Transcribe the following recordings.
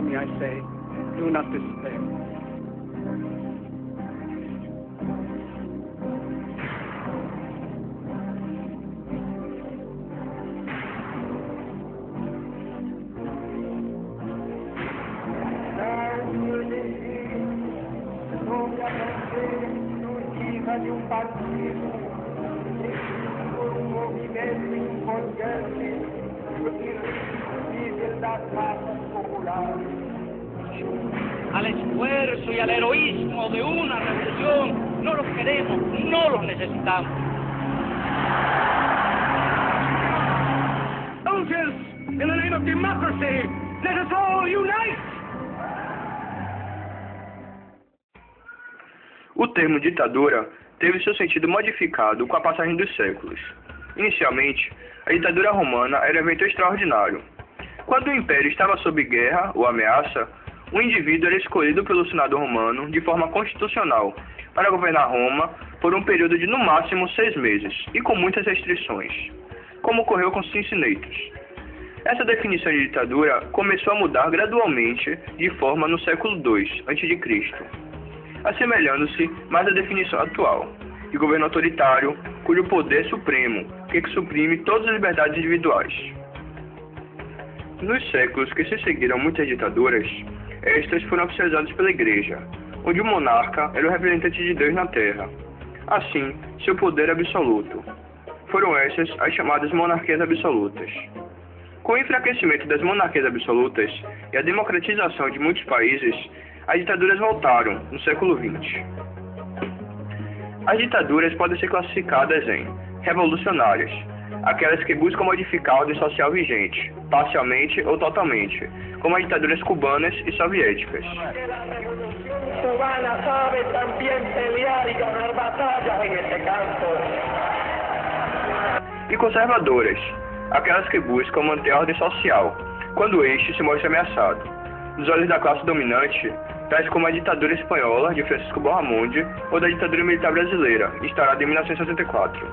me, I say, do not despair. De um partido por um movimento importante irresistível das massas populares. Al esfuerzo y al heroísmo de una revolución no los queremos, no los necesitamos. Soldiers, in the name of democracy, let us all unite! O termo ditadura teve seu sentido modificado com a passagem dos séculos. Inicialmente, a ditadura romana era um evento extraordinário. Quando o império estava sob guerra ou ameaça, o indivíduo era escolhido pelo Senado romano de forma constitucional para governar Roma por um período de no máximo 6 meses e com muitas restrições, como ocorreu com Cincinnatus. Essa definição de ditadura começou a mudar gradualmente de forma no século II a.C., assemelhando-se mais à definição atual, de governo autoritário, cujo poder é supremo, que suprime todas as liberdades individuais. Nos séculos que se seguiram muitas ditaduras, estas foram oficializadas pela Igreja, onde o monarca era o representante de Deus na Terra. Assim, seu poder absoluto. Foram essas as chamadas monarquias absolutas. Com o enfraquecimento das monarquias absolutas e a democratização de muitos países, as ditaduras voltaram no século XX. As ditaduras podem ser classificadas em revolucionárias, aquelas que buscam modificar a ordem social vigente, parcialmente ou totalmente, como as ditaduras cubanas e soviéticas. Cubana sabe también pelear y ganar batallas en este campo. E conservadoras, aquelas que buscam manter a ordem social, quando este se mostra ameaçado. Nos olhos da classe dominante, tais como a ditadura espanhola de Francisco Boamonde ou da ditadura militar brasileira, instaurada em 1964.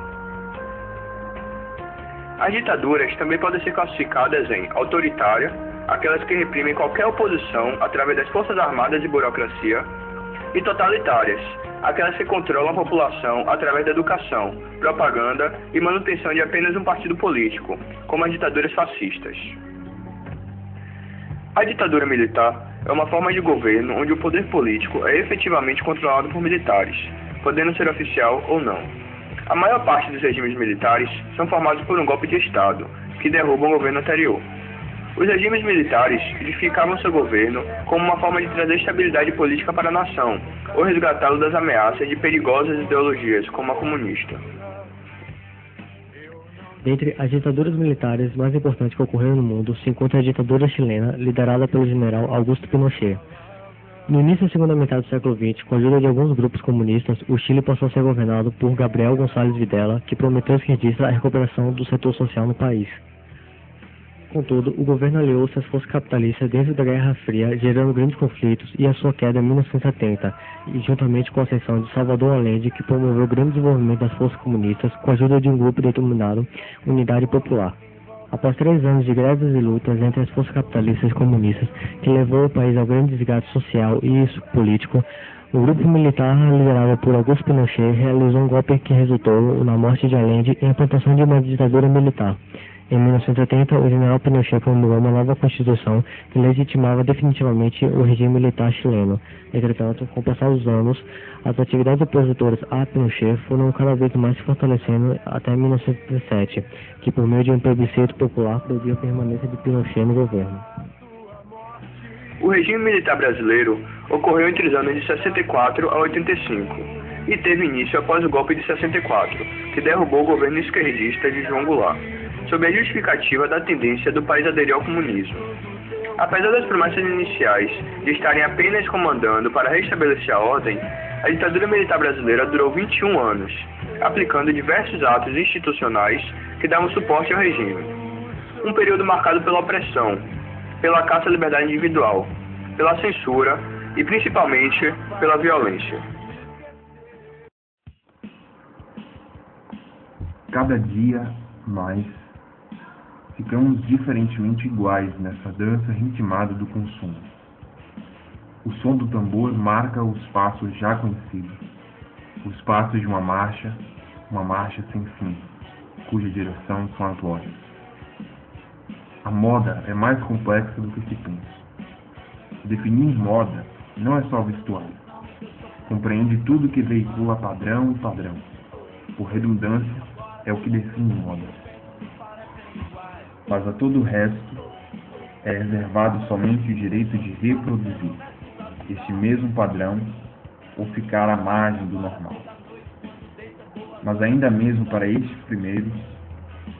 As ditaduras também podem ser classificadas em autoritária, aquelas que reprimem qualquer oposição através das forças armadas e burocracia, e totalitárias, aquelas que controlam a população através da educação, propaganda e manutenção de apenas um partido político, como as ditaduras fascistas. A ditadura militar é uma forma de governo onde o poder político é efetivamente controlado por militares, podendo ser oficial ou não. A maior parte dos regimes militares são formados por um golpe de Estado, que derruba o governo anterior. Os regimes militares justificavam seu governo como uma forma de trazer estabilidade política para a nação, ou resgatá-lo das ameaças de perigosas ideologias como a comunista. Dentre as ditaduras militares mais importantes que ocorreram no mundo se encontra a ditadura chilena, liderada pelo general Augusto Pinochet. No início da segunda metade do século XX, com a ajuda de alguns grupos comunistas, o Chile passou a ser governado por Gabriel Gonçalves Videla, que prometeu aos esquerdistas a recuperação do setor social no país. Contudo, o governo aliou-se às forças capitalistas dentro da Guerra Fria, gerando grandes conflitos, e a sua queda em 1970, e juntamente com a ascensão de Salvador Allende, que promoveu o grande desenvolvimento das forças comunistas com a ajuda de um grupo denominado Unidade Popular. Após 3 anos de greves e lutas entre as forças capitalistas e comunistas, que levou o país ao grande desgaste social e político, o grupo militar liderado por Augusto Pinochet realizou um golpe que resultou na morte de Allende e a implantação de uma ditadura militar. Em 1970, o general Pinochet promulgou uma nova constituição que legitimava definitivamente o regime militar chileno. Entretanto, com o passar dos anos, as atividades opositoras a Pinochet foram cada vez mais se fortalecendo até 1917, que por meio de um plebiscito popular proibiu a permanência de Pinochet no governo. O regime militar brasileiro ocorreu entre os anos de 64 a 85 e teve início após o golpe de 64, que derrubou o governo esquerdista de João Goulart, sob a justificativa da tendência do país aderir ao comunismo. Apesar das promessas iniciais de estarem apenas comandando para restabelecer a ordem, a ditadura militar brasileira durou 21 anos, aplicando diversos atos institucionais que davam suporte ao regime. Um período marcado pela opressão, pela caça à liberdade individual, pela censura e principalmente pela violência. Cada dia mais ficamos diferentemente iguais nessa dança ritmada do consumo. O som do tambor marca os passos já conhecidos, os passos de uma marcha sem fim, cuja direção são as lojas. A moda é mais complexa do que se pensa. Definir moda não é só vestuário. Compreende tudo que veicula padrão e padrão. Por redundância, é o que define moda. Mas a todo o resto é reservado somente o direito de reproduzir este mesmo padrão ou ficar à margem do normal. Mas ainda mesmo para estes primeiros,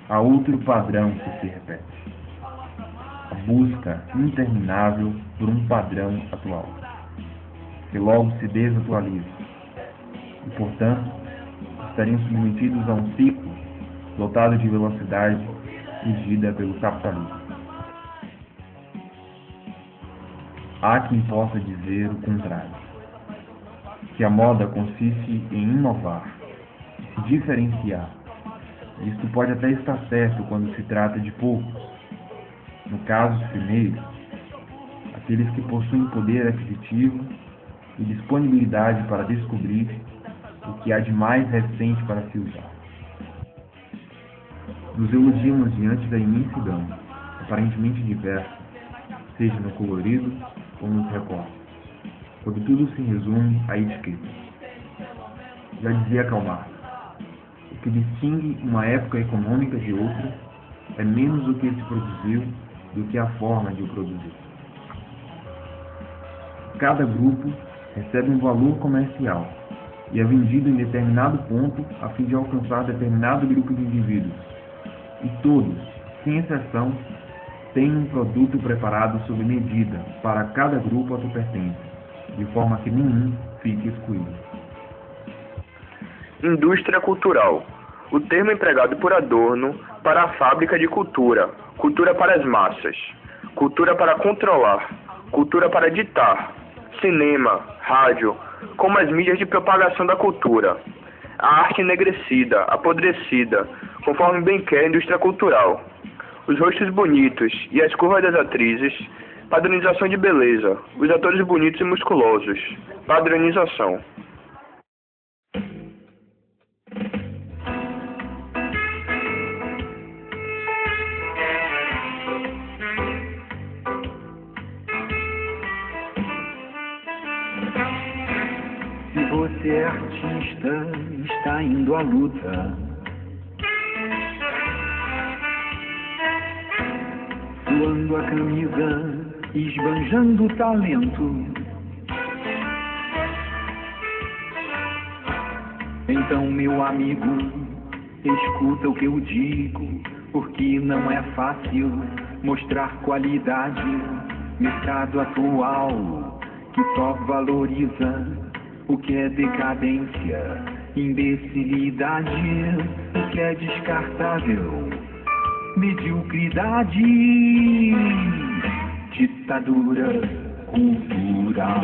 há outro padrão que se repete. A busca interminável por um padrão atual, que logo se desatualiza, e, portanto, estariam submetidos a um ciclo dotado de velocidade regida pelo capitalismo. Há quem possa dizer o contrário, que a moda consiste em inovar, se diferenciar. Isto pode até estar certo quando se trata de poucos. No caso dos primeiros, aqueles que possuem poder aquisitivo e disponibilidade para descobrir o que há de mais recente para se usar. Nos iludimos diante da imensidão, aparentemente diversa, seja no colorido ou nos recortes, quando tudo se resume à etiqueta. Já dizia Karl Marx, o que distingue uma época econômica de outra é menos o que se produziu do que a forma de o produzir. Cada grupo recebe um valor comercial e é vendido em determinado ponto a fim de alcançar determinado grupo de indivíduos. E todos, sem exceção, têm um produto preparado sob medida para cada grupo a que pertence, de forma que nenhum fique excluído. Indústria cultural. O termo empregado por Adorno para a fábrica de cultura, cultura para as massas, cultura para controlar, cultura para ditar, cinema, rádio, como as mídias de propagação da cultura, a arte enegrecida, apodrecida, conforme bem quer a indústria cultural, os rostos bonitos e as curvas das atrizes, padronização de beleza, os atores bonitos e musculosos, padronização. Se você é artista, está indo à luta. Suando a camisa, esbanjando o talento. Então, meu amigo, escuta o que eu digo, porque não é fácil mostrar qualidade. Mercado atual que só valoriza o que é decadência, imbecilidade, o que é descartável, mediocridade, ditadura cultural.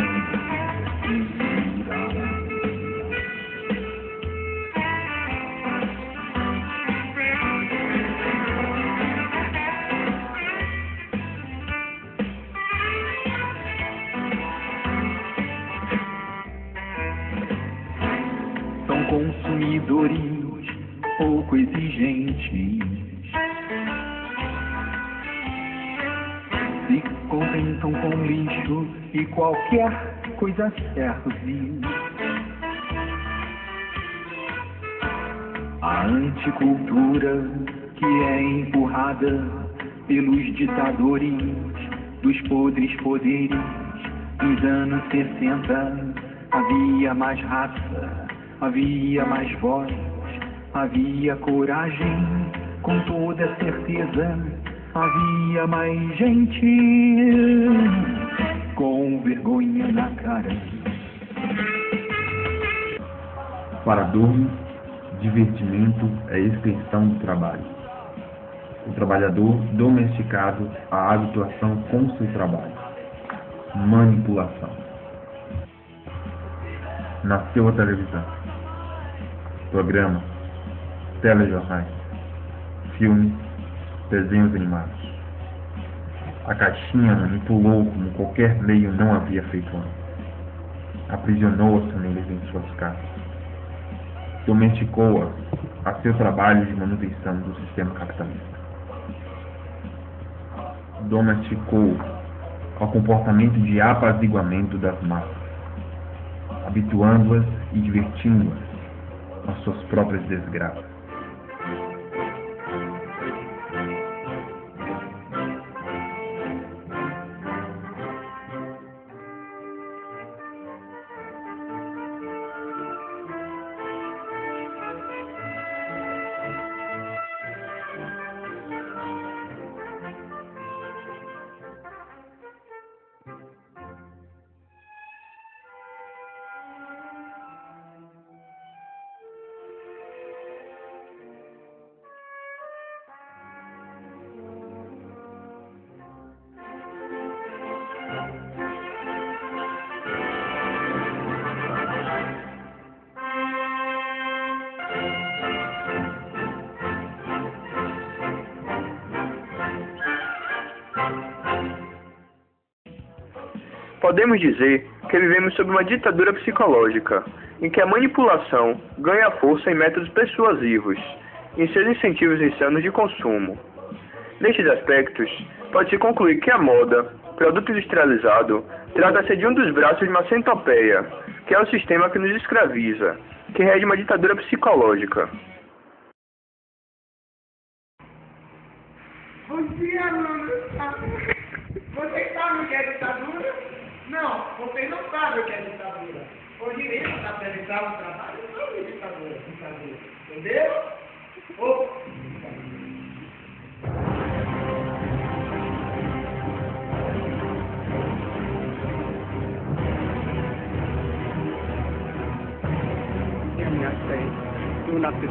São consumidores pouco exigentes, se contentam com lixo e qualquer coisa serve. A anticultura que é empurrada pelos ditadores dos podres poderes. Nos anos 60 havia mais raça, havia mais voz, havia coragem, com toda certeza. Havia mais gente com vergonha na cara. Para Adorno, divertimento é extensão do trabalho. O trabalhador domesticado à habituação com seu trabalho. Manipulação. Nasceu a televisão. Programa, telejornais, filmes, desenhos animados. A caixinha manipulou como qualquer meio não havia feito antes. Aprisionou as famílias em suas casas. Domesticou-as a seu trabalho de manutenção do sistema capitalista. Domesticou ao comportamento de apaziguamento das massas, habituando-as e divertindo-as às suas próprias desgraças. Podemos dizer que vivemos sob uma ditadura psicológica, em que a manipulação ganha força em métodos persuasivos, em seus incentivos insanos de consumo. Nestes aspectos, pode-se concluir que a moda, produto industrializado, trata-se de um dos braços de uma centopeia, que é o sistema que nos escraviza, que rege uma ditadura psicológica. Bom dia, alunos. Vocês sabem o que é ditadura? Não, vocês não sabem o que é ditadura. Hoje iremos apresentar um trabalho sobre ditadura. Entendeu? Eu me aceito. Eu nasci.